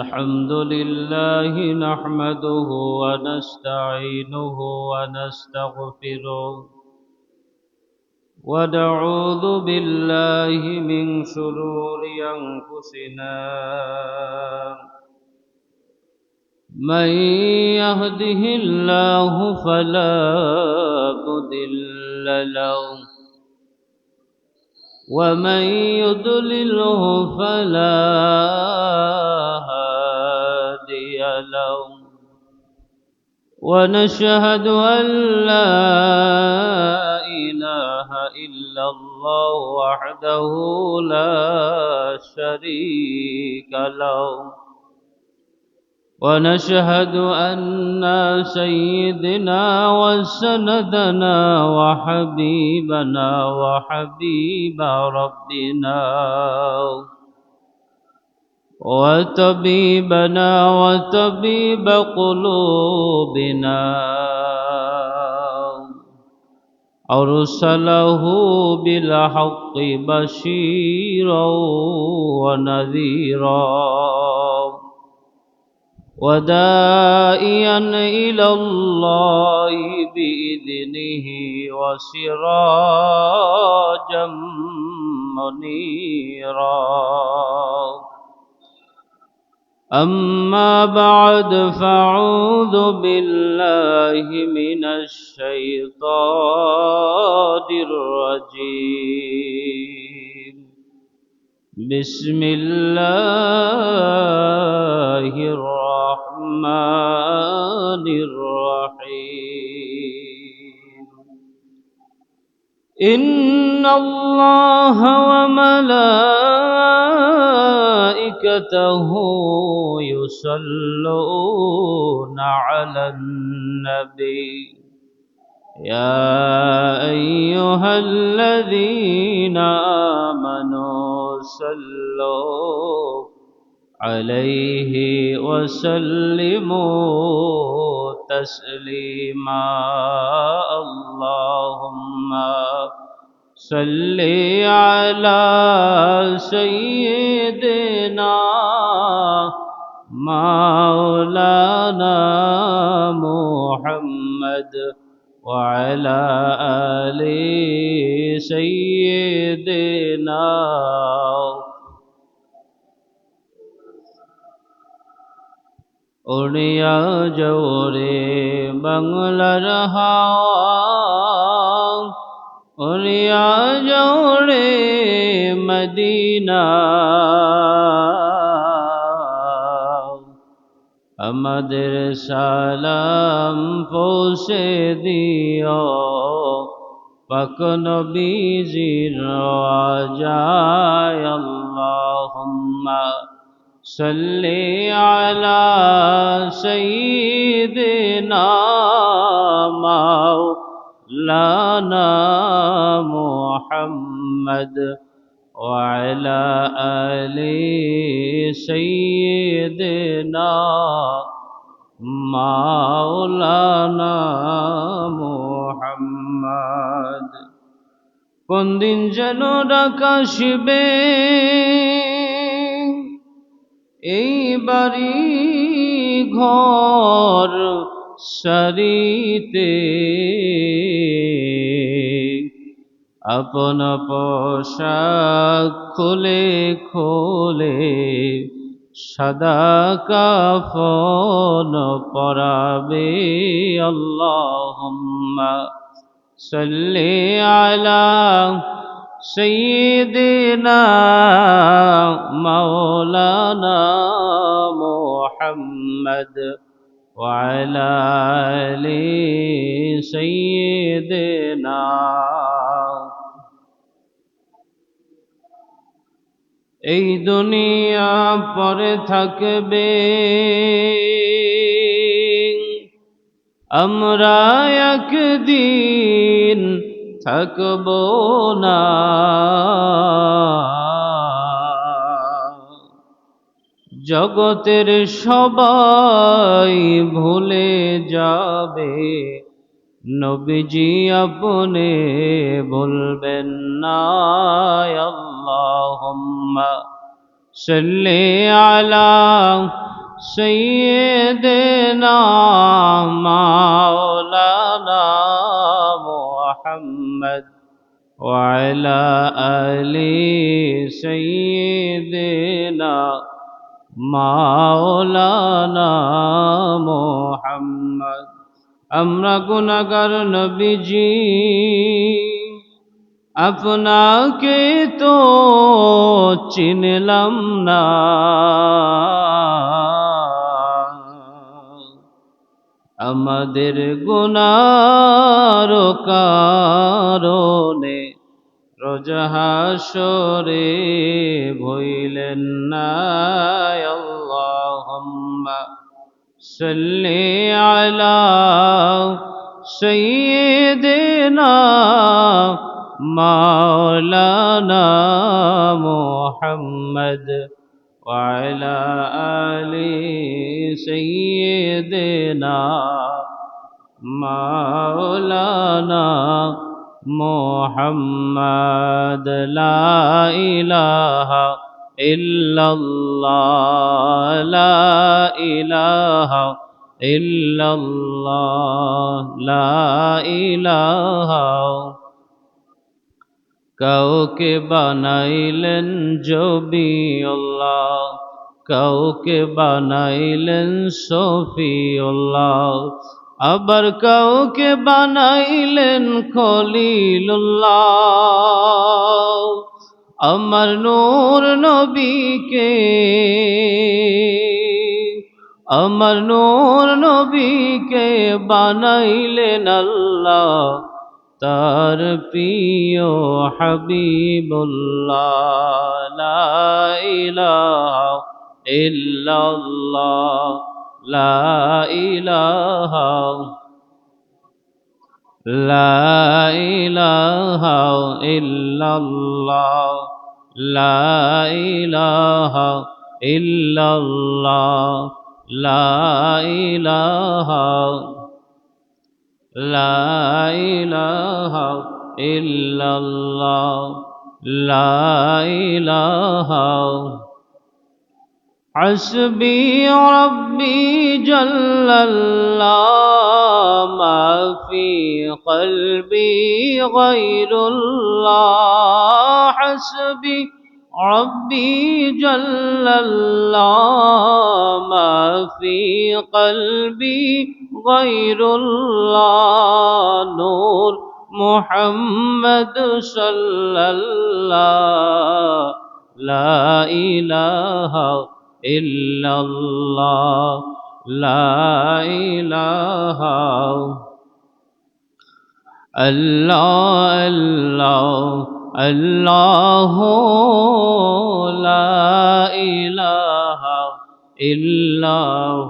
الحمد لله نحمده ونستعينه ونستغفره ونعوذ بالله من شرور أنفسنا من يهده الله فلا مضل له ومن يضلله فلا هادي له ونشهد أن لا إله إلا الله وحده لا شريك له ونشهد أن سيدنا وسندنا وحبيبنا وحبيب ربنا وطبيبنا وطبيب قلوبنا أرسله بالحق بشيرا ونذيرا وداعيا إلى الله بإذنه وسراجا منيرا أما بعد فأعوذ بالله من الشيطان الرجيم بسم الله الرحمن الرحيم إن الله وملائكته يصلون على النبي يا أيها الذين آمنوا صلوا عليه وسلموا تسليما اللهم صل على سيدنا مولانا محمد وعلى آل سيدنا उड़िया जोरे बंगलर हावा उड़िया जोरे मदीना আমাদের সালাম পৌঁছে দিও পাক নবীজির রাজায় আল্লাহুম্মা সাল্লি আলা সাইয়্যিদিনা মাওলানা মুহাম্মদ وعلى آل سيدنا مولانا محمد কোন দিন যেন ডাকাশিবে এই বাড়ি ঘর সারিতে আপন পোশাক খুলে খুলে সাদা কাফন পরাবে আল্লাহুম্মা সাল্লি আলা সাইয়্যিদিনা মাওলানা মুহাম্মদ وعلى آل سيدنا এই দুনিয়া পরে থাকবে আমরা একদিন থাকব না জগতের সবাই ভুলে যাবে নবীজি আপনি বলবেন না আল্লাহুম্মা সাল্লি আলা سيدنا مولانا محمد وعلى آل سيدنا مولانا محمد আমরা গুনাহগার নবীজি আপনাকে তো চিনলাম না, আমাদের গুনার কারণে রোজ হাসরে ভইলেন না। আল্লাহুম্মা সাল্লি আলা সাইয়্যিদিনা মাওলানা মুহাম্মদ ওয়া আলা আলি সাইয়্যিদিনা মাওলানা মুহাম্মদ। লা ইলাহা ইল্লাল্লাহ, লা ইলাহা ইল্লাল্লাহ, লা ইলাহা। কাউকে বানাইলেন জবিউল্লাহ, কাউকে বানাইলেন সফিউল্লাহ, আবার কাউকে বানাইলেন খলিলুল্লাহ। আমার নূর নবীকে, আমার নূর নবীকে বানাইলেন আল্লাহ তার প্রিয় হাবিবুল্লাহ। লা ইলাহা ইল্লাল্লাহ, লা ইলাহা, লা ইলাহা ইল্লাল্লাহ, লা ইলাহা ইল্লাল্লাহ, লা ইলাহা, লা ইলাহা ইল্লাল্লাহ, লা ইলাহা। حسبي ربي جل الله ما في قلبي غير الله، حسبي ربي جل الله ما في قلبي غير الله، نور محمد صلى الله، لا إله إلا الله، لا إله الله الله الله، لا إله إلا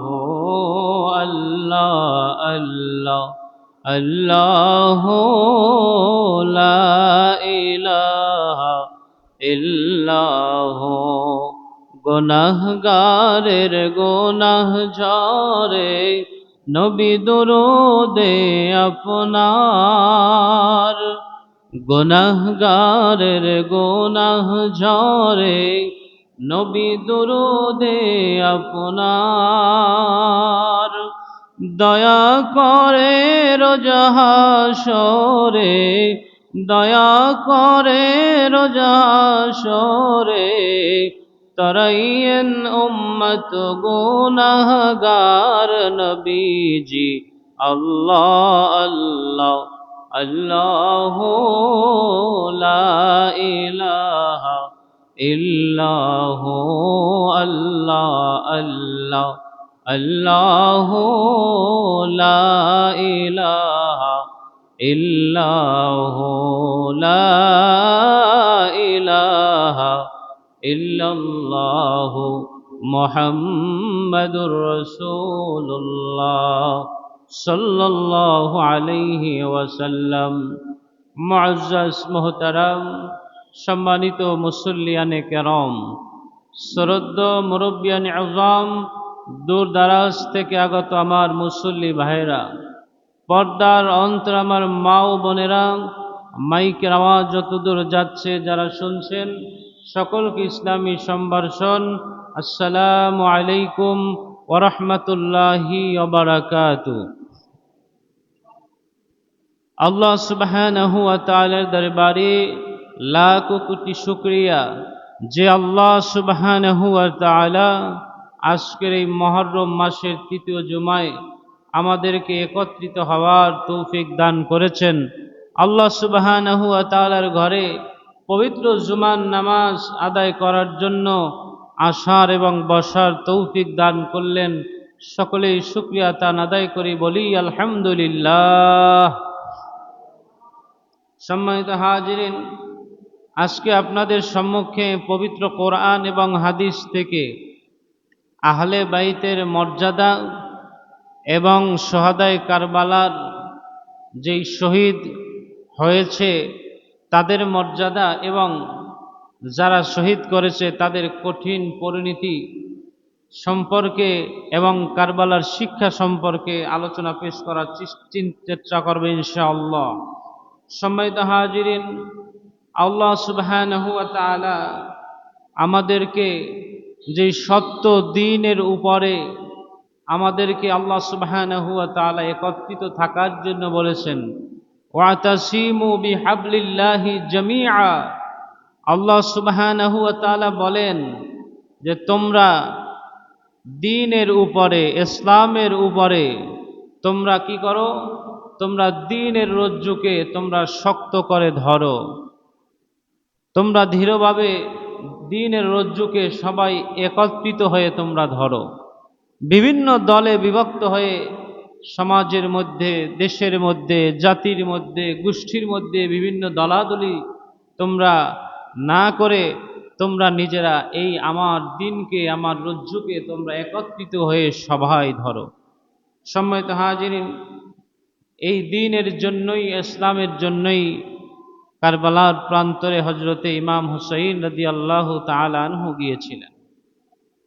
هو الله الله الله، لا إله إلا هو। গুনাহগারের গুনাহ ঝরে নবী দরুদে আপনার, গুনাহগারের গুনাহ ঝরে নবী দরুদে আপনার। দয়া করে রোজ হাসরে, দয়া করে রোজ হাসরে তরাইয়েন উম্মত গুনাহগার নবীজি। আল্লাহ আল্লাহ আল্লাহ, লা ইলাহা ইল্লাহু, আল্লাহ আল্লাহ আল্লাহ, লা ইলাহা ইল্লাহু, লা ইলাহা ইল্লাল্লাহু মুহাম্মাদুর রাসূলুল্লাহ সাল্লাল্লাহু আলাইহি ওয়াসাল্লাম। মুআজ্জাজ মুহতারাম, সম্মানিত মুসল্লিয়ানে কেরাম, শ্রদ্ধেয় মুরব্বিয়ানে আযম, দূর দারাজ থেকে আগত আমার মুসল্লি ভাইরা, পর্দার অন্তর আমার মা ও বোনেরা, মাইকের আওয়াজ যতদূর যাচ্ছে যারা শুনছেন সকলকে ইসলামী সম্ভাষণ, আসসালামু আলাইকুম ওয়া রাহমাতুল্লাহি ওয়া বারাকাতুহু। আল্লাহ সুবহানাহু ওয়া তাআলার দরবারে লাখ কোটি শুকরিয়া যে আল্লাহ সুবহানাহু ওয়া তাআলা আজকের এই মুহররম মাসের তৃতীয় জুমায় আমাদেরকে একত্রিত হওয়ার তৌফিক দান করেছেন। আল্লাহ সুবহানাহু ওয়া তাআলার ঘরে পবিত্র জুমার নামাজ আদায় করার জন্য আসার এবং বসার তৌফিক দান করলেন। সকলেই শুকরিয়া তান আদায় করি, বলি আলহামদুলিল্লাহ। সম্মানিত হাজিরিন, আজকে আপনাদের সম্মুখে পবিত্র কোরআন এবং হাদিস থেকে আহলে বাইতের মর্যাদা এবং শুহাদায়ে কারবালার যেই শহীদ হয়েছে তাদের মর্যাদা এবং যারা শহীদ করেছে তাদের কঠিন পরিণতি সম্পর্কে এবং কারবালার শিক্ষা সম্পর্কে আলোচনা পেশ করার চেষ্টা করবে ইনশাআল্লাহ। সম্মানিত হাজিরিন, আল্লাহ সুবহানাহু ওয়া তাআলা আমাদেরকে যে সত্য দ্বীনের উপরে আমাদেরকে আল্লাহ সুবহানাহু ওয়া তাআলা একত্রিত থাকার জন্য বলেছেন, ওয়াতাসিমু বিহাবলিল্লাহি জামিআ। আল্লাহ সুবহানাহু ওয়া তাআলা বলেন যে তোমরা দ্বীনের উপরে, ইসলামের উপরে তোমরা কি করো? তোমরা দ্বীনের রজ্জুকে তোমরা শক্ত করে ধরো। তোমরা দৃঢ়ভাবে দ্বীনের রজ্জুকে সবাই একত্রিত হয়ে তোমরা ধরো। বিভিন্ন দলে বিভক্ত হয়ে সমাজের মধ্যে, দেশের মধ্যে, জাতির মধ্যে, গোষ্ঠীর মধ্যে বিভিন্ন দলাদলি তোমরা না করে তোমরা নিজেরা এই আমার দ্বীনকে, আমার রজ্জুকে তোমরা একত্রিত হয়ে সবাই ধরো। সম্মানিত হাজিরিন, এই দ্বীনের জন্যই, ইসলামের জন্যই কারবালার প্রান্তরে হজরতে ইমাম হুসাইন রাদিয়াল্লাহু তাআলা আনহু গিয়েছিলেন।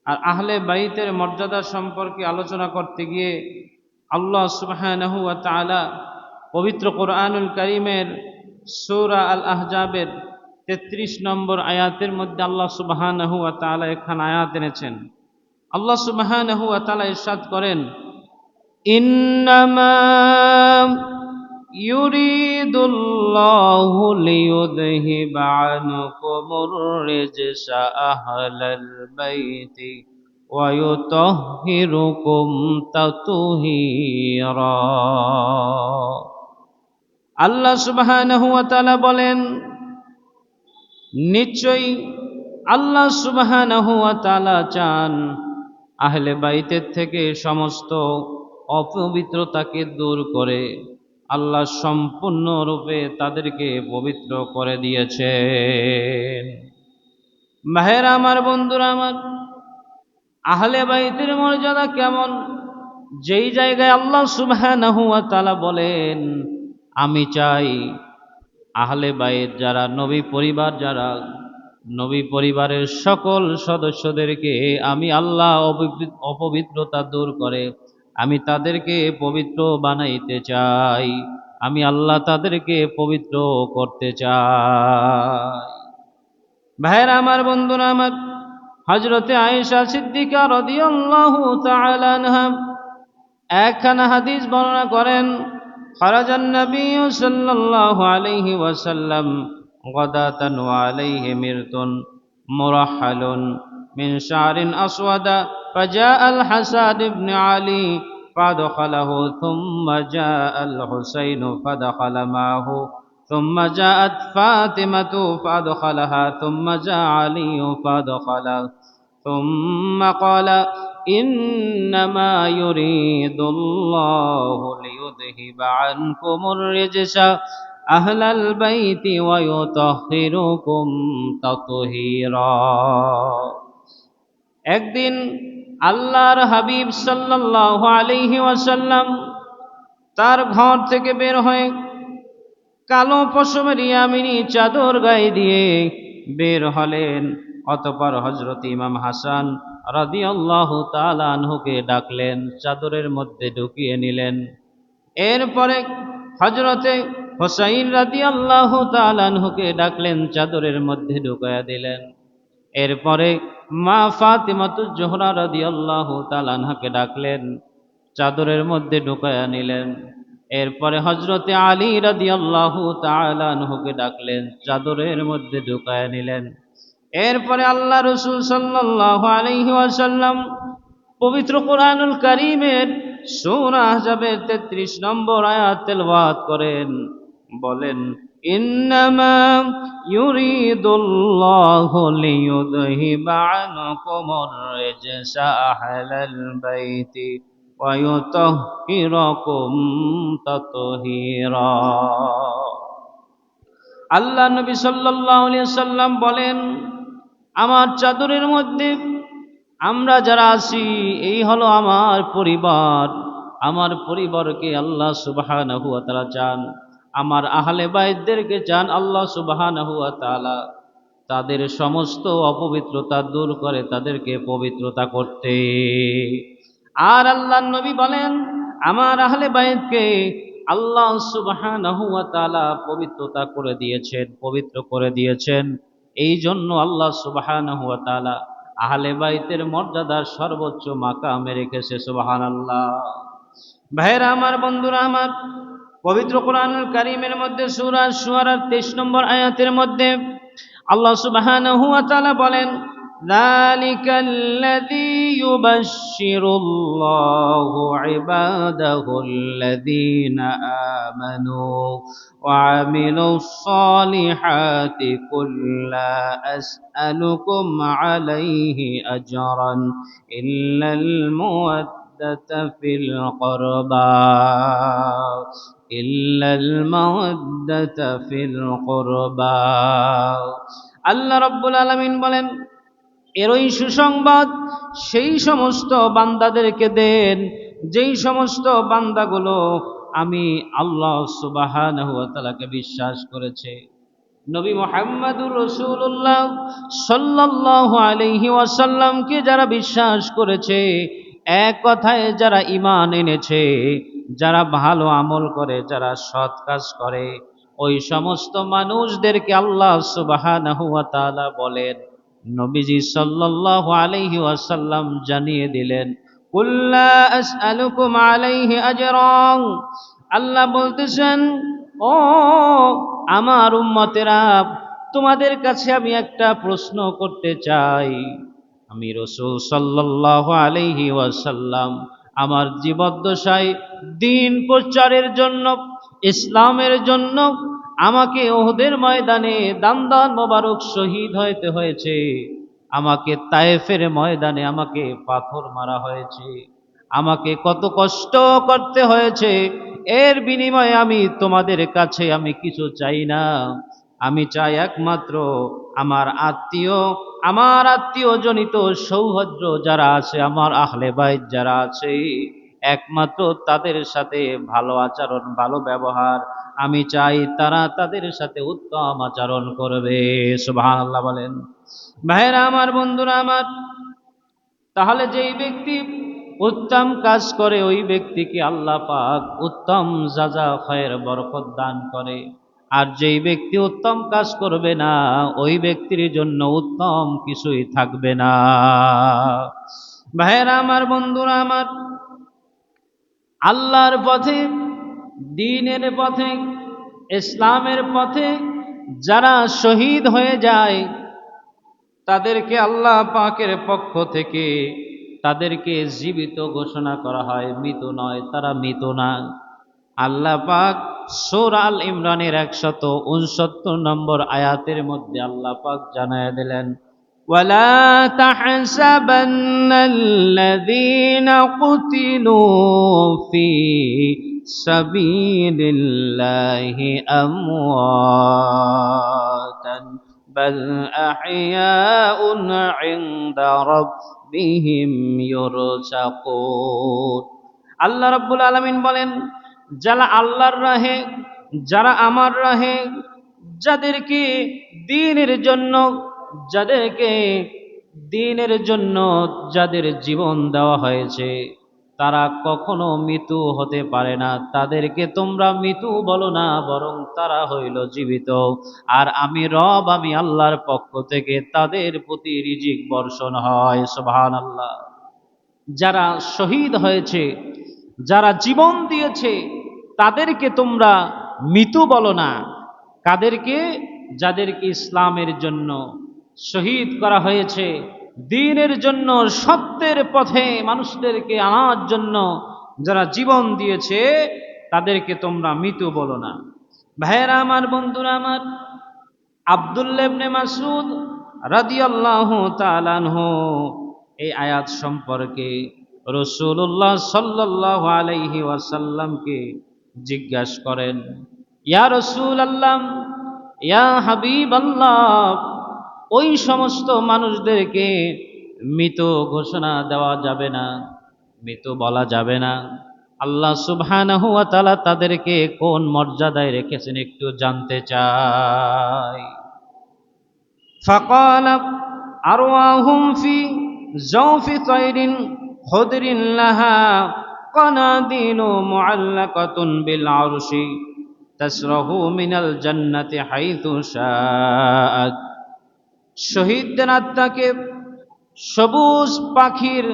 আর আহলে বাইতের মর্যাদা সম্পর্কে আলোচনা করতে গিয়ে আল্লাহ সুবহানাহু ওয়া তাআলা পবিত্র কোরআনুল কারীমের সূরা আল আহজাবের 33 নম্বর আয়াতের মধ্যে আল্লাহ সুবহানাহু ওয়া তাআলা একখান আয়াত এনেছেন। আল্লাহ সুবহানাহু ওয়া তাআলা ইরশাদ করেন, ইন্নামা ইউরিদুল্লাহু লিইউযহিবা আনকুমুর রিজসা আহলাল বাইতি ওয়া ইউতাহহিরুকুম তাতহীরা। আল্লাহ সুবহানাহু ওয়া তাআলা বলেন, নিশ্চয়ই আল্লাহ সুবহানাহু ওয়া তাআলা চান আহলে বাইতের থেকে সমস্ত অপবিত্রতাকে দূর করে আল্লাহ সম্পূর্ণরূপে তাদেরকে পবিত্র করে দিয়েছেন। ভাইয়েরা আমার, বন্ধুরা আমার, আহলে বাইতের মর্যাদা কেমন? যেই জায়গায় আল্লাহ সুবহানাহু ওয়া তাআলা বলেন, আমি চাই আহলে বাইত যারা, নবী পরিবার যারা, নবী পরিবারের সকল সদস্যদেরকে আমি আল্লাহ অপবিত্রতা দূর করে আমি তাদেরকে পবিত্র বানাইতে চাই। আমি আল্লাহ তাদেরকে পবিত্র করতে চাই। ভাইয়েরা আমার, বন্ধুরা আমার, হযরতে আয়েশা সিদ্দিকা রাদিয়াল্লাহু তাআলা আনহা একখানা হাদিস বর্ণনা করেন, খারাজান নবী সাল্লাল্লাহু আলাইহি ওয়াসাল্লাম গাদাতান ওয়া আলাইহি মিরতুন মুরাহহালুন মিন শা'রিন আসওয়াদা ফাজাআ আল-হাসান ইবনে আলী ফাদখালাহু থুম্মা জাআ আল-হুসাইন ফাদখালা মাহু থুম্মা জাআত ফাতিমাতু ফাদখালাহা থুম্মা জাআ আলী ফাদখালা থুম্মা ক্বালা ইন্নামা ইউরিদুল্লাহু লিইউযহিবা আনকুমুর রিজসা আহলাল বাইতি ওয়া ইউতাহহিরুকুম তাতহীরা। একদিন আল্লাহর হাবিব সাল্লাল্লাহু আলাইহি ওয়াসাল্লাম তার ঘর থেকে বের হয়ে কালো পশমের ইয়ামিনী চাদর গায়ে দিয়ে বের হলেন। অতঃপর হযরত ইমাম হাসান রাদিয়াল্লাহু তাআলা আনহুকে ডাকলেন, চাদরের মধ্যে ঢুকিয়ে নিলেন। এরপরে হযরতে হুসাইন রাদিয়াল্লাহু তাআলা আনহুকে ডাকলেন, চাদরের মধ্যে ঢুকায়া দিলেন। এরপরে মা ফাতিমাতুজ জোহরা রাদিয়াল্লাহু তাআলা আনহাকে ডাকলেন, চাদরের মধ্যে ঢুকায়া নিলেন। এরপরে হযরতে আলী রাদিয়াল্লাহু তাআলা আনহুকে ডাকলেন, চাদরের মধ্যে ঢুকায়া নিলেন। এরপরে আল্লাহ রাসূল সাল্লাল্লাহু আলাইহি ওয়াসাল্লাম পবিত্র কোরআনুল কারীমের সূরা আহজাবের 33 নম্বর আয়াত তেলাওয়াত করেন, বলেন, ইন্নামা ইউরিদুল্লাহু লিইয়ুযহিবা আনকুমুর রিজসা আহলাল বাইতি ওয়া ইউতাহহিরাকুম তাতহীরা। আল্লাহ নবী সাল্লাল্লাহু আলাইহি ওয়াসাল্লাম বলেন, আমার চাদরের মধ্যে আমরা যারা আছি এই হলো আমার পরিবার। আমার পরিবারকে আল্লাহ সুবহানাহু ওয়া তাআলা চান, আমার আহলে বাইতদেরকে চান আল্লাহ সুবহানাহু ওয়া তাআলা তাদের সমস্ত অপবিত্রতা দূর করে তাদেরকে পবিত্রতা করতে। আর আল্লাহর নবী বলেন, আমার আহলে বাইতকে আল্লাহ সুবহানাহু ওয়া তাআলা পবিত্রতা করে দিয়েছেন, পবিত্র করে দিয়েছেন। এই জন্য আল্লাহ সুবহানাহু ওয়া তাআলা আহলে বাইতের মর্যাদার সর্বোচ্চ মাকামে রেখেছে। সুবহানাল্লাহ। ভাইরা আমার, বন্ধুরা আমার, পবিত্র কোরআনুল কারীমের মধ্যে সূরা শুআরার 23 নম্বর আয়াতের মধ্যে আল্লাহ সুবহানাহু ওয়া তাআলা বলেন, যালিকাল্লাযী ইউবাশশিরুল্লাহু ইবাদাহুল্লাযীনা আমানু ওয়া আমিলুস সালিহাতি কুল লা আসআলুকুম আলাইহি আজরান ইল্লাল মুওয়াদ্দাতা ফিল কুরবা ইল্লাল মাওয়াদ্দাতা ফিল কুরবা। আল্লাহ রাব্বুল আলামিন বলেন, এরই সুসংবাদ সেই সমস্ত বান্দাদেরকে দেন যেই সমস্ত বান্দাগুলো আমি আল্লাহ সুবহানাহু ওয়া তাআলাকে বিশ্বাস করেছে। নবী মুহাম্মদুর রাসূলুল্লাহ সাল্লাল্লাহু আলাইহি ওয়াসাল্লামকে যারা বিশ্বাস করেছে, এক কথায় যারা ঈমান এনেছে, যারা ভালো আমল করে, যারা সৎ কাজ করে, ওই সমস্ত মানুষদেরকে আল্লাহ সুবহানাহু ওয়া তাআলা বলেন, নবীজি সাল্লাল্লাহু আলাইহি ওয়াসাল্লাম জানিয়ে দিলেন, কুল লা আসআলুকুম আলাইহি আজরান। আল্লাহ বলতেছেন, ও আমার উম্মতেরা, তোমাদের কাছে আমি একটা প্রশ্ন করতে চাই। আমি রাসূল সাল্লাল্লাহু আলাইহি ওয়াসাল্লাম আমার জীবদ্দশায় দ্বীন প্রচারের জন্য, ইসলামের জন্য আমাকে উহুদের ময়দানে দান্দান মোবারক শহীদ হইতে হয়েছে, আমাকে তায়েফের ময়দানে আমাকে পাথর মারা হয়েছে, আমাকে কত কষ্ট করতে হয়েছে। এর বিনিময়ে আমি তোমাদের কাছে আমি কিছু চাই না। আমি চাই একমাত্র আমার আত্মীয় জনিত সৌহার্দ্য যারা আছে, আমার আহলে বাইত যারা আছে, একমাত্র তাদের সাথে ভালো আচরণ, ভালো ব্যবহার। আমি চাই তারা তাদের সাথে উত্তম আচরণ করবে। সুবহানাল্লাহ বলেন। ভাইরা আমার, বন্ধুরা আমার, তাহলে যেই ব্যক্তি উত্তম কাজ করে ওই ব্যক্তিকে আল্লাহ পাক উত্তম যাজা খায়ের বরকত দান করে। আর যেই ব্যক্তি উত্তম কাজ করবে না ওই ব্যক্তির জন্য উত্তম কিছুই থাকবে না। ভাইরা আমার, বন্ধুরা আমার, আল্লাহর পথে, দ্বীনের পথে, ইসলামের পথে যারা শহীদ হয়ে যায় তাদেরকে আল্লাহ পাকের পক্ষ থেকে তাদেরকে জীবিত ঘোষণা করা হয়, মৃত নয়, তারা মৃত না। আল্লাহ পাক সূরা আল ইমরানের 169 নম্বর আয়াতের মধ্যে আল্লাহ পাক জানায় দিলেন, ওয়ালা তাহসাবান্নাল্লাযীনা কুতিলু ফি সাবিলিল্লাহি আমওয়াতান বাল আহইয়াউন ইনদা রাব্বিহিম ইউরযাকুন। আল্লাহ রাব্বুল আলামিন বলেন, যারা আল্লাহর রাহে, যারা আমার রাহে, যাদেরকে দ্বীনের জন্য যাদের জীবন দেওয়া হয়েছে, তারা কখনো মৃত্যু হতে পারে না, তাদেরকে তোমরা মৃত্যু বলো না, বরং তারা হইল জীবিত। আর আমি রব, আমি আল্লাহর পক্ষ থেকে তাদের প্রতি রিজিক বর্ষণ হয়। সুবহানাল্লাহ। যারা শহীদ হয়েছে, যারা জীবন দিয়েছে, তাদেরকে তোমরা মৃত্যু বলো না। কাদেরকে? যাদেরকে ইসলামের জন্য শহীদ করা হয়েছে, দ্বীনের জন্য, সত্যের পথে মানুষদেরকে আনার জন্য যারা জীবন দিয়েছে, তাদেরকে তোমরা মৃত্যু বলো না। ভাইয়েরা আমার, বন্ধুরা আমার, আব্দুল্লাহ ইবনে মাসউদ রাদিয়াল্লাহু তাআলা আনহু এই আয়াত সম্পর্কে রাসূলুল্লাহ সাল্লাল্লাহু আলাইহি ওয়াসাল্লামকে জিজ্ঞাসা করেন, ইয়া রাসূলুল্লাহ, ইয়া হাবিবাল্লাহ, ওই সমস্ত মানুষদেরকে মৃত ঘোষণা দেওয়া যাবে না, মৃত বলা যাবে না, আল্লাহ সুবহানাহু ওয়া তাআলা তাদেরকে কোন মর্যাদায় রেখেছেন একটু জানতে চাই। ফাকাল আরওয়াহুম ফি জাওফি তাইরিন খুদরিন লাহা কানাদিনু মুআল্লাকাতুন বিল আরশি তাসরাহু মিনাল জান্নাতি হাইথু শাআত। শহীদদের আত্মাকে সবুজ পাখির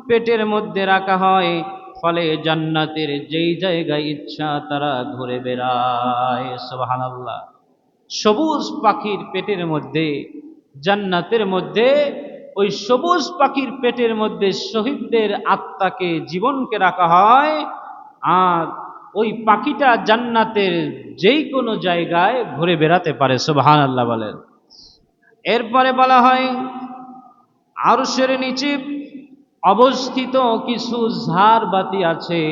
পেটের মধ্যে রাখা হয়, ফলে জান্নাতের যেই জায়গায় ইচ্ছা তারা ঘুরে বেড়ায়। সুবহানাল্লাহ। সবুজ পাখির পেটের মধ্যে, জান্নাতের মধ্যে, ওই সবুজ পাখির পেটের মধ্যে শহীদদের আত্মাকে, জীবনকে রাখা হয়, আর ওই পাখিটা জান্নাতের যেই কোনো জায়গায় ঘুরে বেড়াতে পারে। সুবহানাল্লাহ বলেন। এরপরে বলা হয়, আরশের নিচে অবস্থিত কিছু ঝাড়বাতি আছে,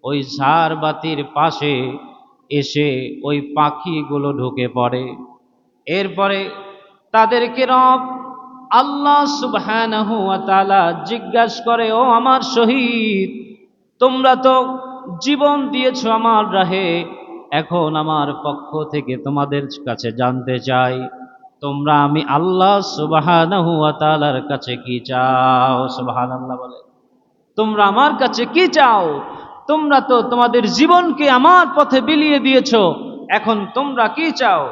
ওই ঝাড়বাতির পাশে এসে ওই পাখিগুলো ঢুকে পড়ে। এরপরে তাদেরকে রব আল্লাহ সুবহানাহু ওয়া তাআলা জিজ্ঞাসা করে, ও আমার শহীদ, তোমরা তো জীবন দিয়েছো আমার রাহে, এখন আমার পক্ষ থেকে তোমাদের কাছে জানতে চাই, তোমরা আমি আল্লাহ সুবহানাহু ওয়া তাআলার কাছে কি চাও? সুবহানাল্লাহ বলে, তোমরা আমার কাছে কি চাও? তোমরা তো তোমাদের জীবনকে আমার পথে বিলিয়ে দিয়েছো, এখন তোমরা কি চাও?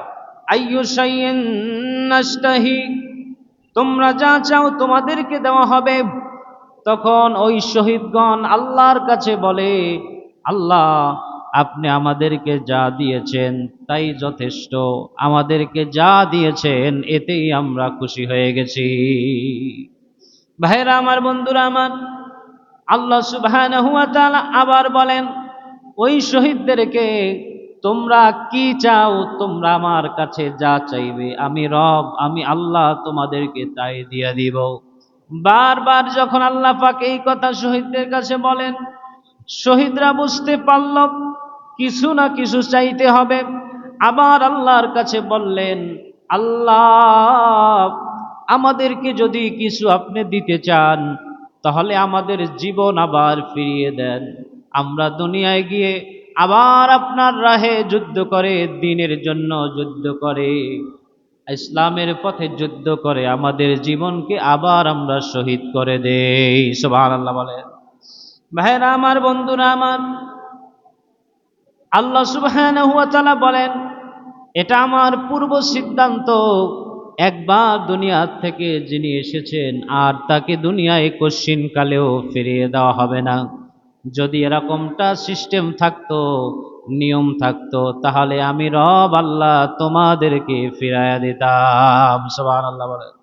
আইয়ু শাইইন নাস্তাহি, তোমরা যা চাও তোমাদেরকে দেওয়া হবে। তখন ওই শহীদগণ আল্লাহর কাছে বলে, আল্লাহ, আপনি আমাদেরকে যা দিয়েছেন তাই যথেষ্ট, আমাদেরকে যা দিয়েছেন এতেই আমরা খুশি হয়ে গেছি। ভাইরা আমার, বন্ধুরা আমার, আল্লাহ সুবহানাহু ওয়া তাআলা আবার বলেন ওই শহীদদেরকে, তোমরা কি চাও? তোমরা আমার কাছে যা চাইবে আমি রব, আমি আল্লাহ তোমাদেরকে তাই দিয়ে দিব। বারবার যখন আল্লাহ পাক এই কথা শহীদদের কাছে বলেন, শহীদরা বুঝতে পারল কিছু না কিছু চাইতে হবে। আবার আল্লাহর কাছে বললেন, আল্লাহ, আমাদেরকে যদি কিছু আপনি দিতে চান তাহলে আমাদের জীবন আবার ফিরিয়ে দেন, আমরা দুনিয়ায় গিয়ে আবার আপনার রাহে যুদ্ধ করে, দ্বীনের জন্য যুদ্ধ করে, ইসলামের পথে যুদ্ধ করে আমাদের জীবনকে আবার আমরা শহীদ করে দেই। সুবহানাল্লাহ বলেন। ভাইরা আমার, বন্ধুরা আমার, আল্লাহ সুবহানাহু ওয়া তাআলা বলেন, এটা আমার পূর্ব সিদ্ধান্ত, একবার দুনিয়া থেকে যিনি এসেছেন আর তাকে দুনিয়ায় কশ্চিনকালেও ফিরিয়ে দেওয়া হবে না। যদি এরকমটা সিস্টেম থাকতো, নিয়ম থাকতো, তাহলে আমি রব আল্লাহ তোমাদেরকে ফিরাইয়া দিতাম। সুবহানাল্লাহ বলেন।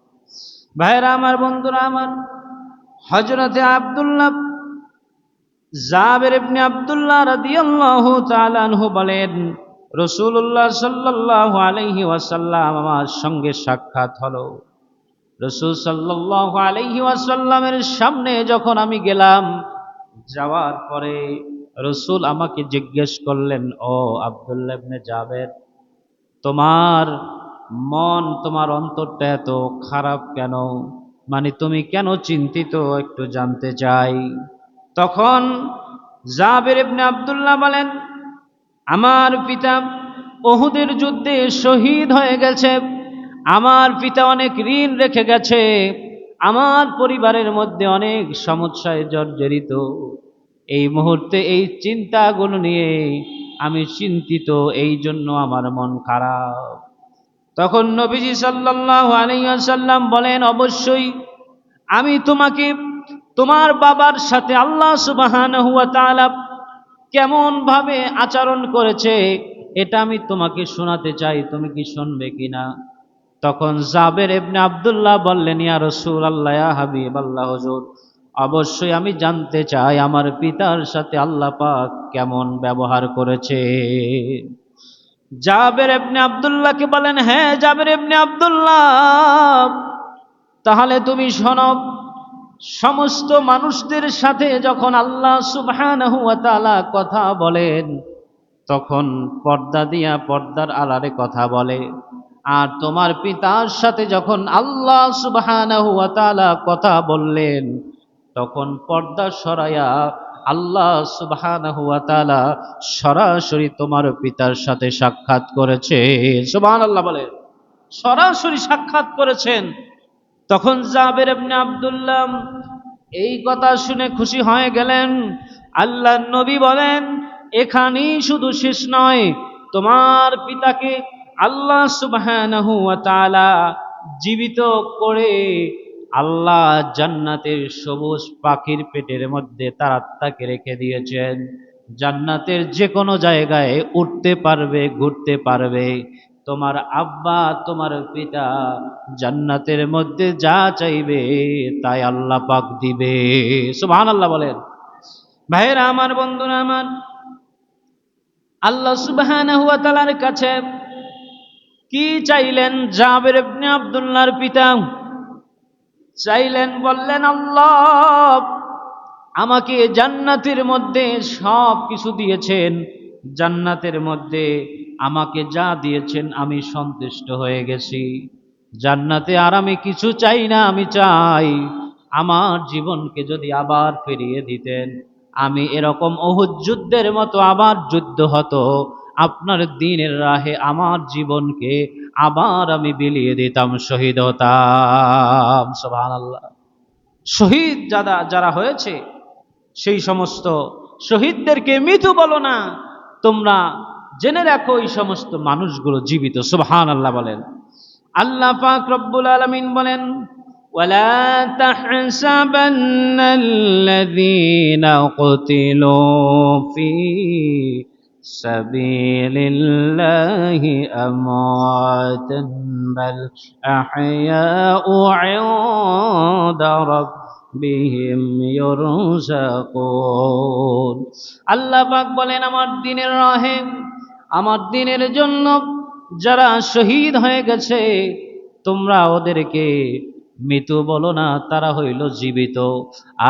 ভাইরা আমার, বন্ধুরা আমার, হযরতে আব্দুল্লাহ জাবের ইবনে আব্দুল্লাহ রাদিয়াল্লাহু তাআলা আনহু বলেন, রাসূলুল্লাহ সাল্লাল্লাহু আলাইহি ওয়াসাল্লাম আমার সঙ্গে সাক্ষাৎ হলো। রাসূল সাল্লাল্লাহু আলাইহি ওয়াসাল্লামের সামনে যখন আমি গেলাম, যাওয়ার পরে রাসূল আমাকে জিজ্ঞেস করলেন, ও আব্দুল্লাহ ইবনে জাবের, তোমার মন, তোমার অন্তরটা এত খারাপ কেন? মানে তুমি কেন চিন্তিত, একটু জানতে চাই। তখন জাবের ইবনে আব্দুল্লাহ বলেন, আমার পিতা উহুদের যুদ্ধে শহীদ হয়ে গেছে, আমার পিতা অনেক ঋণ রেখে গেছে, আমার পরিবারের মধ্যে অনেক সমস্যায় জর্জরিত, এই মুহূর্তে এই চিন্তাগুলো নিয়ে আমি চিন্তিত, এই জন্য আমার মন খারাপ। তখন নবীজি সাল্লাল্লাহু আলাইহি ওয়াসাল্লাম বলেন, অবশ্যই আমি তোমাকে তোমার বাবার সাথে আল্লাহ সুবহানাহু ওয়া তাআলা কেমন ভাবে আচরণ করেছে এটা আমি তোমাকে শোনাতে চাই, তুমি কি শুনবে কিনা? তখন জাবের ইবনে আব্দুল্লাহ বললেন, ইয়া রাসূলুল্লাহ, ইয়া হাবিবাল্লাহ, হুজুর অবশ্যই আমি জানতে চাই আমার পিতার সাথে আল্লাহ পাক কেমন ব্যবহার করেছে। জাবের ইবনে আব্দুল্লাহকে বলেন, হ্যাঁ জাবের ইবনে আব্দুল্লাহ, তাহলে তুমি শোনো, সমস্ত মানুষদের সাথে যখন আল্লাহ সুবহানাহু ওয়া তাআলা কথা বলেন তখন পর্দা দিয়া পর্দার আড়ালে কথা বলে, আর তোমার পিতার সাথে যখন আল্লাহ সুবহানাহু ওয়া তাআলা কথা বললেন তখন পর্দা সরাইয়া আল্লাহ সুবহানাহু ওয়া তাআলা সরাসরি তোমার পিতার সাথে সাক্ষাৎ করেছে। সুবহানাল্লাহ বলে, সরাসরি সাক্ষাৎ করেছেন। তখন জাবের ইবনে আব্দুল্লাহ এই কথা শুনে খুশি হয়ে গেলেন। আল্লাহর নবী বলেন, এখানেই শুধু শেষ নয়, তোমার পিতাকে আল্লাহ সুবহানাহু ওয়া তাআলা জীবিত করে আল্লাহ জান্নাতের সবুজ পাখির পেটের মধ্যে তার আত্মাকে রেখে দিয়েছেন। জান্নাতের যে কোনো জায়গায় উঠতে পারবে, ঘুরতে পারবে। তোমার আব্বা, তোমার পিতা জান্নাতের মধ্যে যা চাইবে তাই আল্লাহ পাক দিবে। সুবহানাল্লাহ বলেন। ভাইরা আমার, বন্ধুরা আমার, আল্লাহ সুবহানাহু ওয়া তাআলার কাছে কি চাইলেন জাবের ইবনে আব্দুল্লাহর পিতা? চাইলেন, বললেন, আল্লাহ আমাকে জান্নাতের মধ্যে সব কিছু দিয়েছেন, জান্নাতের মধ্যে আমাকে যা দিয়েছেন আমি সন্তুষ্ট হয়ে গেছি, জান্নাতে আর আমি কিছু চাই না। আমি চাই আমার জীবনকে যদি আবার ফিরিয়ে দিতেন, আমি এরকম উহুদ যুদ্ধের মতো আবার যুদ্ধ হতো, আপনার দ্বীনের রাহে আমার জীবনকে আবার আমি বিলিয়ে দিতাম, শহীদ হতাম। সুবহানাল্লাহ। শহীদ যারা হয়েছে সেই সমস্ত শহীদদেরকে মৃত্যু বলো না, তোমরা জেনে রাখো এই সমস্ত মানুষগুলো জীবিত। সুবহানাল্লাহ বলেন। আল্লাহ পাক রব্বুল আলামিন বলেন, ওয়ালা তাহসাবান্নাল্লাযীনা কুতিলু ফী সাবিলিল্লাহি আমওয়াতান বাল আহইয়াউ ইনদা রাব্বিহিম ইউরযাকুন। আল্লাহ পাক বলেন, আমার দ্বীনের রাহে, আমার দ্বীনের জন্য যারা শহীদ হয়ে গেছে তোমরা ওদেরকে মৃত বলো না, তারা হইল জীবিত।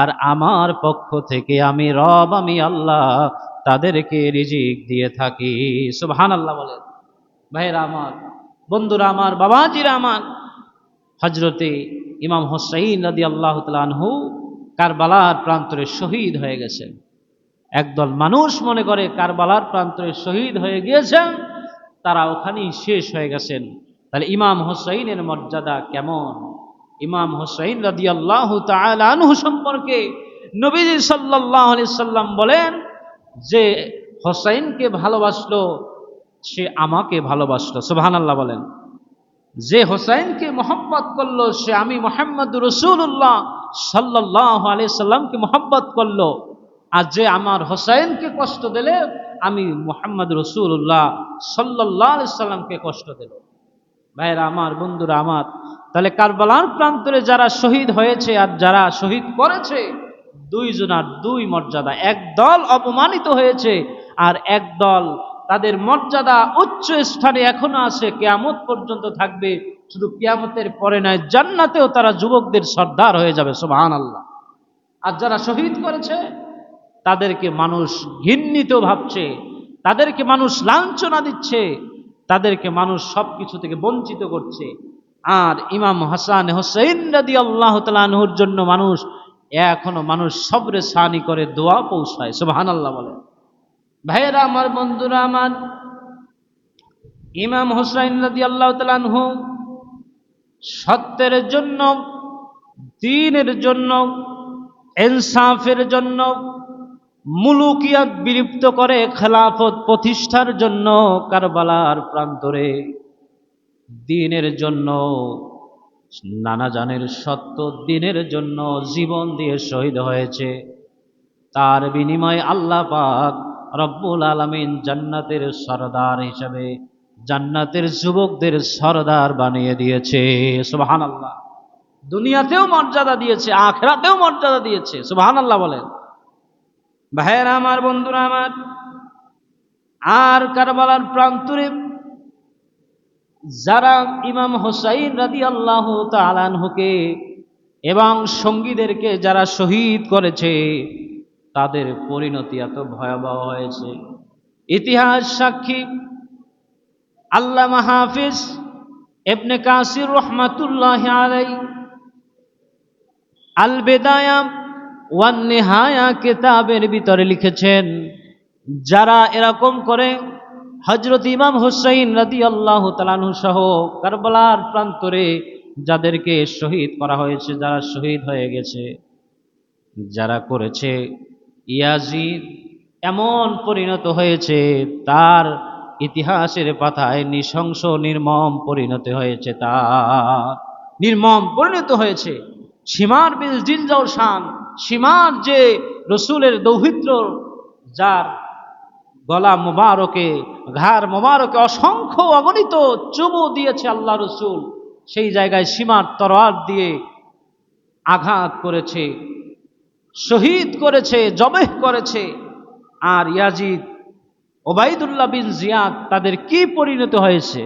আর আমার পক্ষ থেকে আমি রব, আমি আল্লাহ তাদেরকে রিজিক দিয়ে থাকি। সুবহানাল্লাহ বলেন। ভাইরা আমার, বন্ধুরা আমার, বাবাজিরা আমার, হযরতে ইমাম হুসাইন রাদিয়াল্লাহু তাআলা আনহু কারবালার প্রান্তরে শহীদ হয়ে গেছেন। একদল মানুষ মনে করে কারবালার প্রান্তরে শহীদ হয়ে গিয়েছেন, তারা ওখানেই শেষ হয়ে গেছেন। তাহলে ইমাম হুসাইনের মর্যাদা কেমন? ইমাম হুসাইন রাদিয়াল্লাহু তাআলা আনহু সম্পর্কে নবীজি সাল্লাল্লাহু আলাইহি সাল্লাম বলেন যে হুসাইনকে ভালোবাসলো সে আমাকে ভালোবাসলো। সুবহানাল্লাহ বলেন। যে হুসাইনকে মহব্বত করলো সে আমি মুহাম্মদুর রাসূলুল্লাহ সাল্লাল্লাহু আলাইহি সাল্লামকে মহব্বত করলো। আর যে আমার হুসাইনকে কষ্ট দিলে আমি মুহাম্মদ রাসূলুল্লাহ সাল্লাল্লাহু আলাইহি সাল্লামকে কষ্ট দিল। ভাইরা আমার, বন্ধুরা আমার, তাহলে কারবালার প্রান্তরে যারা শহীদ হয়েছে আর যারা শহীদ করেছে, দুইজনার দুই মর্যাদা। এক দল অপমানিত হয়েছে আর এক দল তাদের মর্যাদা উচ্চ স্থানে এখনো আছে, কিয়ামত পর্যন্ত থাকবে। শুধু কিয়ামতের পরে নয়, জান্নাতেও তারা যুবকদের সর্দার হয়ে যাবে। সুবহানাল্লাহ। আর যারা শহীদ করেছে তাদেরকে মানুষ ঘৃণিত ভাবছে, তাদেরকে মানুষ লাঞ্ছনা দিচ্ছে, তাদেরকে মানুষ সবকিছু থেকে বঞ্চিত করছে। আর ইমাম হাসান হুসাইন রাদিয়াল্লাহু তাআলা আনহুর জন্য মানুষ এখনো সবরে সানি করে দোয়া পৌঁছায়। সুবহানাল্লাহ বলে। ভাইয়েরা আমার, বন্ধুরা আমার, ইমাম হুসাইন রাদিয়াল্লাহু তাআলা আনহু সত্যের জন্য, দ্বীনের জন্য, ইনসাফের জন্য মুলুকিয়াত বিলুপ্ত করে খেলাফত প্রতিষ্ঠার জন্য কারবালার প্রান্তরে দ্বীনের জন্য, নানা জানের সত্য দ্বীনের জন্য জীবন দিয়ে শহীদ হয়েছে। তার বিনিময়ে আল্লাহ পাক রব্বুল আলামিন জান্নাতের সরদার হিসেবে জান্নাতের যুবকদের সরদার বানিয়ে দিয়েছে। সুবহানাল্লাহ। দুনিয়াতেও মর্যাদা দিয়েছে, আখিরাতেও মর্যাদা দিয়েছে। সুবহানাল্লাহ বলেন। ভাইয়েরা আমার, বন্ধুরা আমার, আর কারবালার প্রান্তরে যারা ইমাম হোসাইন রাদিয়াল্লাহু তাআলা আনহুকে এবং সঙ্গীদেরকে যারা শহীদ করেছে, তাদের পরিণতি এত ভয়াবহ হয়েছে। ইতিহাস সাক্ষী। আল্লামা হাফিজ ইবনে কাসির রহমাতুল্লাহি আলাইহি আল বিদায়া ওয়ান নিহায়া কিতাবের ভিতরে লিখেছেন, যারা এরকম করে হযরত ইমাম হুসাইন রাদিয়াল্লাহু তাআলা আনহু সহ কারবালার প্রান্তরে যাদেরকে শহীদ করা হয়েছে, যারা শহীদ হয়ে গেছে, যারা করেছে, ইয়াজিদ এমন পরিণত হয়েছে, তার ইতিহাসের পাতায় নৃশংস নির্মম পরিণত হয়েছে, তার নির্মম পরিণত হয়েছে। সীমার বিল জিলজাও শান, সীমার যে রসুলের দৌহিত্র, যার গলা মুবারকে, ঘাড় মুবারকে অসংখ্য অগণিত চুমু দিয়েছে আল্লাহ রসুল, সেই জায়গায় সীমার তরোয়ার দিয়ে আঘাত করেছে, শহীদ করেছে, জবেহ করেছে। আর ইয়াজিদ, ওবাইদুল্লাহ বিন জিয়াদ, তাদের কি পরিণত হয়েছে?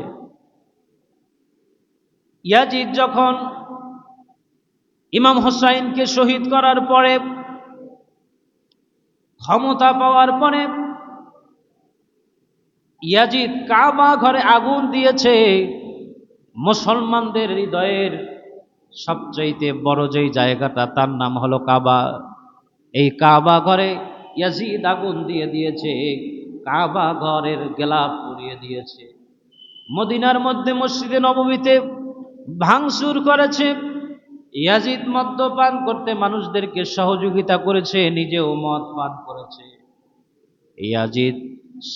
ইয়াজিদ যখন ইমাম হুসাইনকে শহীদ করার পরে, ক্ষমতা পাওয়ার পরে, ইয়াজিদ কাবা ঘরে আগুন দিয়েছে। মুসলমানদের হৃদয়ের সবচাইতে বড় যেই জায়গাটা, তার নাম হলো কাবা। এই কাবা ঘরে ইয়াজিদ আগুন দিয়ে দিয়েছে, কাবা ঘরের গেলাপ পুড়িয়ে দিয়েছে। মদিনার মধ্যে মসজিদে নববীতে ভাঙচুর করেছে। ইয়াজিদ মদ্যপান করতে মানুষদেরকে সহযোগিতা করেছে, নিজেও মদ পান করেছে। ইয়াজিদ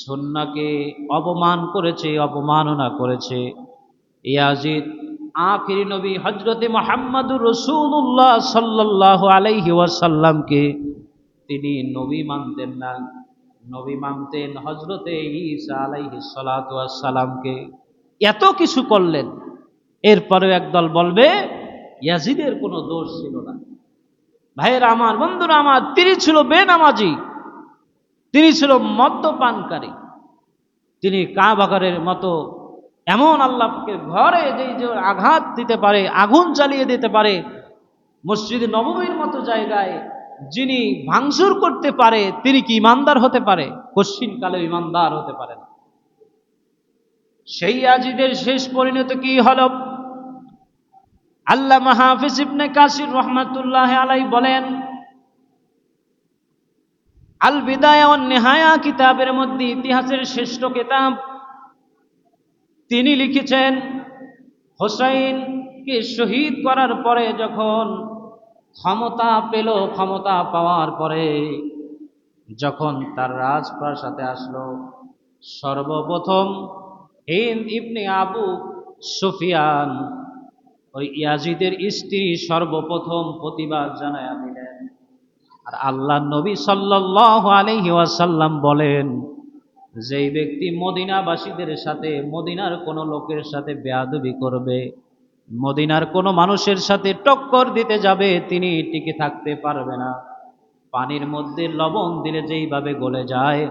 সুন্নাহকে অপমান করেছে, অবমাননা করেছে। ইয়াজিদ আখিরি নবী হযরতে মুহাম্মদুর রাসূলুল্লাহ সাল্লাল্লাহু আলাইহি ওয়াসাল্লামকে তিনি নবী মানতেন না, নবী মানতেন হযরতে ঈসা আলাইহিস সালাতু ওয়াস সালামকে। এত কিছু করলেন, এরপরেও একদল বলবে ইয়াজিদের কোনো দোষ ছিল না। ভাইয়েরা আমার, বন্ধুরা আমার, তিনি ছিল বেনামাজি, তিনি ছিল মদ্যপানকারী, তিনি কাবা ঘরের মতো এমন আল্লাহকে ঘরে যে আঘাত দিতে পারে, আগুন জ্বালিয়ে দিতে পারে, মসজিদ নববীর মতো জায়গায় যিনি ভাঙচুর করতে পারে, তিনি কি ইমানদার হতে পারে? কশ্চিনকালে ইমানদার হতে পারে না। সেই ইয়াজিদের শেষ পরিণতি কি হলো? আল্লামা হাফিজ ইবনে কাসির রহমাতুল্লাহি আলাইহি বলেন, আল বিদায়া ওয়ান নিহায়া কিতাবের মধ্যে, ইতিহাসের শ্রেষ্ঠ কিতাব, তিনি লিখেছেন, হোসাইনকে শহীদ করার পরে যখন ক্ষমতা পেল, ক্ষমতা পাওয়ার পরে যখন তার রাজপ্রাসাদে আসলো, সর্বপ্রথম হিন্দ ইবনে আবু সুফিয়ান, ওই ইয়াজিদের স্ত্রী, সর্বপ্রথম প্রতিবাদ জানায়া দিলেন। আর আল্লাহ নবী সাল্লাল্লাহু আলাইহি ওয়াসাল্লাম বলেন, যেই ব্যক্তি মদিনাবাসীদের সাথে, মদিনার কোনো লোকের সাথে বেয়াদবি করবে, মদিনার কোনো মানুষের সাথে টক্কর দিতে যাবে, তিনি টিকে থাকতে পারবে না। পানির মধ্যে লবণ দিলে যেইভাবে গলে যায়,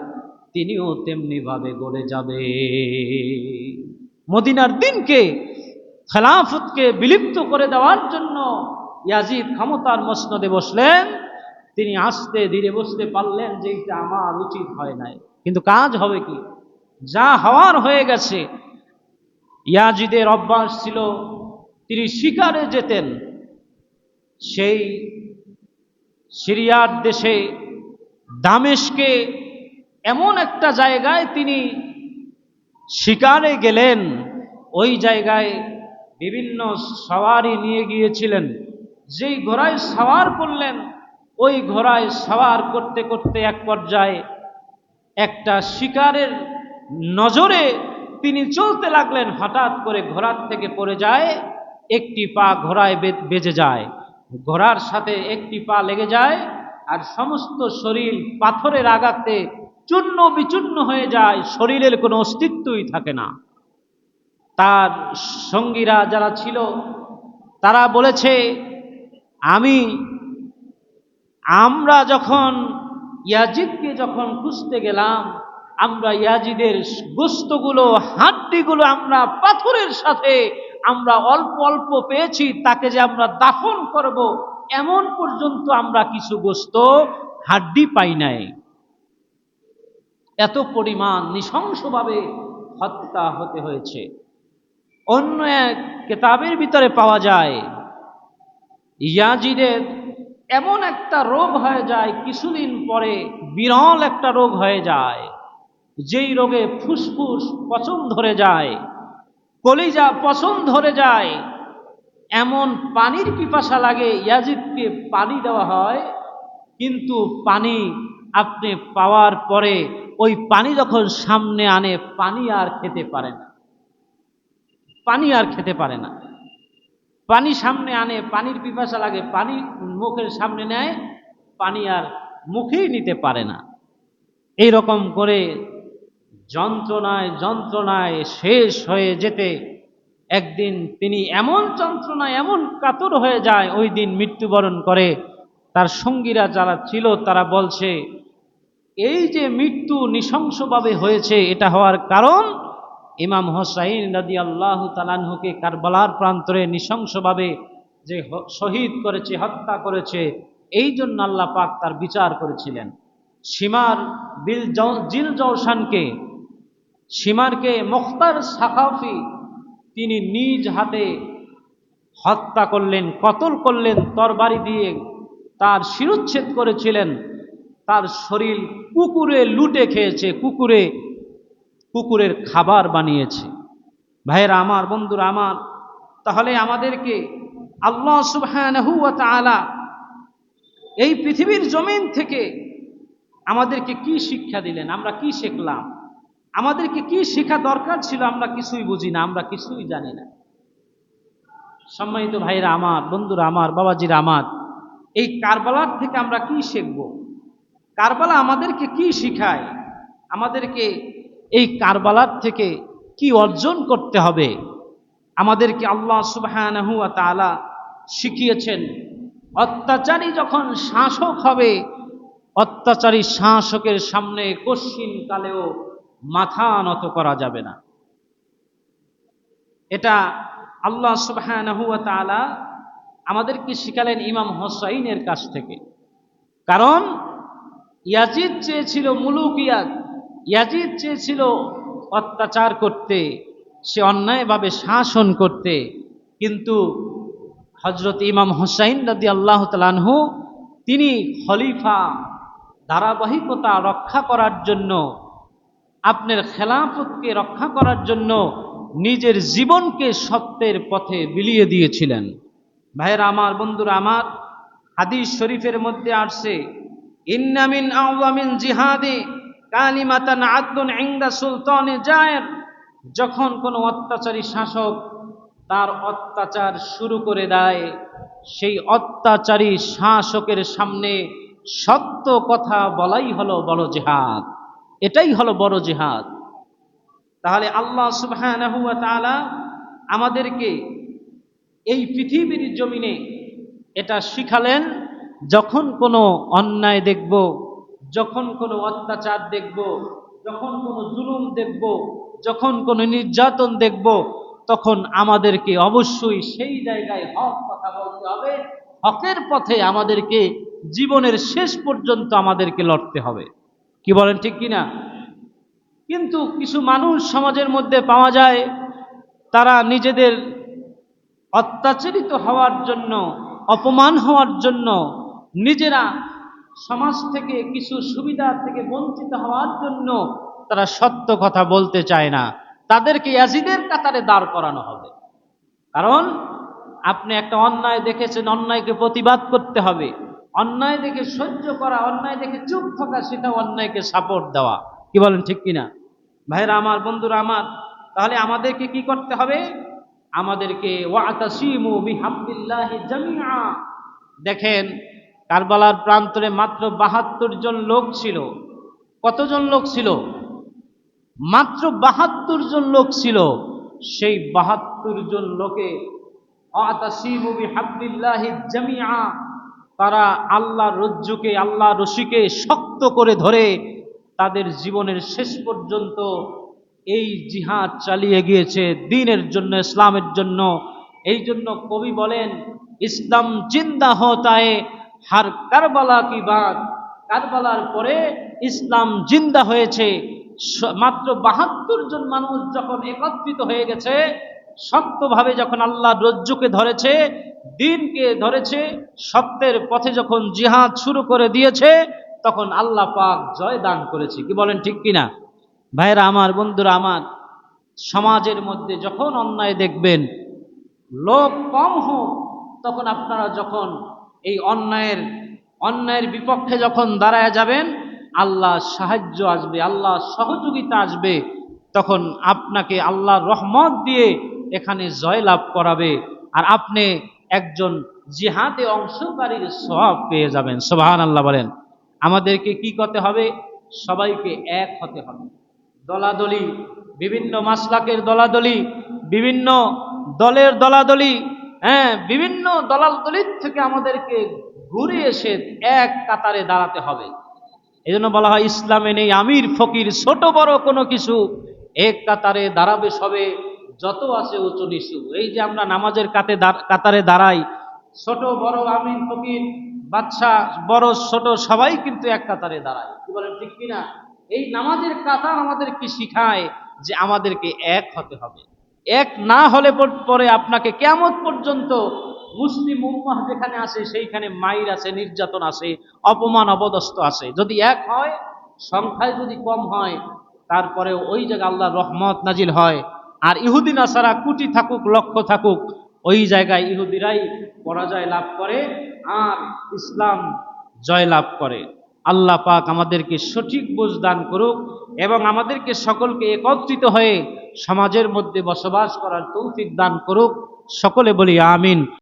তিনিও তেমনি ভাবে গলে যাবে। মদিনার দিনকে, খেলাফতকে বিলুপ্ত করে দেওয়ার জন্য ইয়াজিদ ক্ষমতার মসনদে বসলেন। তিনি আস্তে ধীরে বুঝতে পারলেন যে এটা আমার উচিত হয় নাই, কিন্তু কাজ হবে কি? যা হওয়ার হয়ে গেছে। ইয়াজিদের অভ্যাস ছিল, তিনি শিকারে যেতেন। সেই সিরিয়ার দেশে দামেস্কে এমন একটা জায়গায় তিনি শিকারে গেলেন, ওই জায়গায় বিভিন্ন সওয়ারি নিয়ে গিয়েছিলেন। যেই ঘোড়ায় সওয়ার করলেন, ওই ঘোড়ায় সওয়ার করতে করতে এক পর্যায়ে একটা শিকারের নজরে তিনি চলতে লাগলেন। হঠাৎ করে ঘোড়ার থেকে পড়ে যায়, একটি পা ঘোড়ায় বেজে যায়, ঘোড়ার সাথে একটি পা লেগে যায়, আর সমস্ত শরীর পাথরের আঘাতে চূর্ণ বিচূর্ণ হয়ে যায়, শরীরের কোনো অস্তিত্বই থাকে না। তার সঙ্গীরা যারা ছিল তারা বলেছে, আমরা যখন ইয়াজিদকে যখন খুঁজতে গেলাম, আমরা ইয়াজিদের গোশতগুলো, হাড্ডিগুলো আমরা পাথরের সাথে আমরা অল্প অল্প পেয়েছি, তাকে যে আমরা দাফন করব এমন পর্যন্ত আমরা কিছু গোশত হাড্ডি পাই নাই। এত পরিমাণ নৃশংসভাবে হত্যা হতে হয়েছে। অন্য এক কিতাবের ভিতরে পাওয়া যায়, ইয়াজিদের এমন একটা রোগ হয়ে যায়, কিছুদিন পরে বিরল একটা রোগ হয়ে যায়, যেই রোগে ফুসফুস পচন ধরে যায়, কলিজা পচন ধরে যায়, এমন পানির পিপাসা লাগে। ইয়াজিদকে পানি দেওয়া হয়, কিন্তু পানি আপনি পাওয়ার পরে ওই পানি যখন সামনে আনে, পানি আর খেতে পারে না, পানি আর খেতে পারে না। পানি সামনে আনে, পানির পিপাসা লাগে, পানি মুখের সামনে নেয়, পানি আর মুখেই নিতে পারে না। এই রকম করে যন্ত্রণায় যন্ত্রণায় শেষ হয়ে যেতে একদিন তিনি এমন যন্ত্রণায় এমন কাতর হয়ে যায়, ওই দিন মৃত্যুবরণ করে। তার সঙ্গীরা যারা ছিল তারা বলছে, এই যে মৃত্যু নৃশংসভাবে হয়েছে, এটা হওয়ার কারণ ইমাম হোসাইন রাদিয়াল্লাহু তাআলা আনহুকে কারবালার প্রান্তরে নৃশংসভাবে যে শহীদ করেছে, হত্যা করেছে, এই জন্য আল্লাহ পাক তার বিচার করেছিলেন। শিমারকে মুখতার সাকাফি তিনি নিজ হাতে হত্যা করলেন, কতল করলেন, তরবারি দিয়ে তার শিরচ্ছেদ করেছিলেন। তার শরীর কুকুরে লুটে খেয়েছে, কুকুরের খাবার বানিয়েছে। ভাইয়েরা আমার, বন্ধুরা আমার, তাহলে আমাদেরকে আল্লাহ সুবহানাহু ওয়া তাআলা এই পৃথিবীর জমিন থেকে আমাদেরকে কি শিক্ষা দিলেন, আমরা কি শিখলাম, আমাদেরকে কি শেখা দরকার ছিল, আমরা কিছুই বুঝি না, আমরা কিছুই জানি না। সম্মানিত ভাইরা আমার, বন্ধুরা আমার, বাবাজিরা আমার, এই কারবালার থেকে আমরা কি শিখব? কারবালা আমাদেরকে কি শিখায়? আমাদেরকে এই কারবালার থেকে কি অর্জন করতে হবে? আমাদেরকে আল্লাহ সুবহানাহু ওয়া তাআলা শিখিয়েছেন, অত্যাচারী যখন শাসক হবে, অত্যাচারী শাসকের সামনে কশিন কালেও মাথা নত করা যাবে না। এটা আল্লাহ সুবহানাহু ওয়া তাআলা আমাদেরকে শিখালেন ইমাম হোসাইনের কাছ থেকে। কারণ ইয়াজিদ চেয়েছিল মুলুকিয়াত, ইয়াজিদ চেয়েছিল অত্যাচার করতে, সে অন্যায়ভাবে শাসন করতে, কিন্তু হযরত ইমাম হোসাইন রাদিয়াল্লাহু তাআলা আনহু তিনি খলিফা, ধারাবাহিকতা রক্ষা করার জন্য, আপনার খেলাফতকে রক্ষা করার জন্য নিজের জীবনকে সত্যের পথে বিলিয়ে দিয়েছিলেন। ভাইয়েরা আমার, বন্ধুরা আমার, হাদিস শরীফের মধ্যে আসছে, ইন্না মিন আযমিল জিহাদি কালিমাতান আদলুন ইনদা সুলতানে জায়ের। যখন কোনো অত্যাচারী শাসক তার অত্যাচার শুরু করে দেয়, সেই অত্যাচারী শাসকের সামনে সত্য কথা বলাই হলো বড় জিহাদ, এটাই হলো বড় জিহাদ। তাহলে আল্লাহ সুবহানাহু ওয়া তাআলা আমাদেরকে এই পৃথিবীর জমিনে এটা শিখালেন, যখন কোনো অন্যায় দেখব, যখন কোনো অত্যাচার দেখব, যখন কোনো জুলুম দেখব, যখন কোনো নির্যাতন দেখব, তখন আমাদেরকে অবশ্যই সেই জায়গায় হক কথা বলতে হবে, হকের পথে আমাদেরকে জীবনের শেষ পর্যন্ত আমাদেরকে লড়তে হবে। কি বলেন, ঠিক কিনা? কিন্তু কিছু মানুষ সমাজের মধ্যে পাওয়া যায়, তারা নিজেদের অত্যাচারিত হওয়ার জন্য, অপমান হওয়ার জন্য, নিজেরা সমাজ থেকে কিছু সুবিধা থেকে বঞ্চিত হওয়ার জন্য তারা সত্য কথা বলতে চায় না। তাদেরকে ইয়াজিদের কাতারে দাঁড় করানো হবে। কারণ আপনি একটা অন্যায় দেখেছেন, অন্যায়কে প্রতিবাদ করতে হবে, অন্যায় দেখে সহ্য করা, অন্যায় দেখে চুপ থাকা, সেটা অন্যায়কে সাপোর্ট দেওয়া। কি বলেন ঠিক কিনা? ভাইরা আমার, বন্ধুরা আমার, তাহলে আমাদেরকে কি করতে হবে? আমাদেরকে ওয়াতাসিমু বিহাবলিল্লাহি জামিআ। দেখেন, কারবালার প্রান্তরে মাত্র ৭২ জন লোক ছিল। কতজন লোক ছিল? মাত্র ৭২ জন লোক ছিল। সেই ৭২ জন লোকে ওয়াতাসিমু বিহাবলিল্লাহি জামিআ, তারা আল্লাহর রজ্জুকে, আল্লাহ রশিকে শক্ত করে ধরে তাদের জীবনের শেষ পর্যন্ত এই জিহাদ চালিয়ে গিয়েছে দ্বীনের জন্য, ইসলামের জন্য। এই জন্য কবি বলেন, ইসলাম জিন্দা হোতা है हर কারবালা কি বাত। কারবালার পরে ইসলাম জিন্দা হয়েছে। মাত্র ৭২ জন মানুষ যখন একত্রিত হয়ে গেছে, শক্তভাবে যখন আল্লাহর রজ্জুকে ধরেছে, দ্বীনকে ধরেছে, সত্যের পথে যখন জিহাদ শুরু করে দিয়েছে, তখন আল্লাহ পাক জয় দান করেছে। কি বলেন ঠিক কিনা? ভাইরা আমার, বন্ধুরা আমার, সমাজের মধ্যে যখন অন্যায় দেখবেন, লোক কম হোক, তখন আপনারা যখন এই অন্যায়ের বিপক্ষে যখন দাঁড়ায় যাবেন, আল্লাহ সাহায্য আসবে, আল্লাহ সহযোগিতা আসবে। তখন আপনাকে আল্লাহর রহমত দিয়ে এখানে জয়লাভ করাবে, আর আপনি একজন জিহাদে অংশকারীর সওয়াব পেয়ে যাবেন। সুবহানাল্লাহ বলেন। আমাদেরকে কি করতে হবে? সবাইকে এক হতে হবে। দলাদলি, বিভিন্ন মাসলাকের দলাদলি, বিভিন্ন দলের দলাদলি, বিভিন্ন দলাদলির থেকে আমাদেরকে ঘুরে এসে এক কাতারে দাঁড়াতে হবে। এই জন্য বলা হয়, ইসলামে নেই আমির ফকির, ছোট বড় কোনো কিছু, এক কাতারে দাঁড়াবে সবে, যত আছে উঁচু নিচু। এই যে আমরা নামাজের কাতারে দাঁড়াই, ছোট বড়, আমির ফকির, বাচ্চা বড় ছোট সবাই কিন্তু এক কাতারে দাঁড়ায়। কি বলেন ঠিক কিনা? এই নামাজের কাতার আমাদেরকে শিখায় যে আমাদেরকে এক হতে হবে। এক না হলে পরে আপনাকে কিয়ামত পর্যন্ত মুসলিম উম্মাহ যেখানে আছে, সেইখানে মাইর আছে, নির্যাতন আছে, অপমান অপদস্থ আছে। যদি এক হয়, সংখ্যায় যদি কম হয়, তারপরে ওই জায়গায় আল্লাহর রহমত নাজিল হয়। আর ইহুদি নাসারা কোটি থাকুক, লক্ষ থাকুক, ওই জায়গায় ইহুদিরাই পরাজয় লাভ করে আর ইসলাম জয় লাভ করে। আল্লাহ পাক আমাদেরকে সঠিক বুঝ দান করুক এবং আমাদেরকে সকলকে একত্রিত হয়ে সমাজের মধ্যে বসবাস করার তৌফিক দান করুক। সকলে বলি আমিন।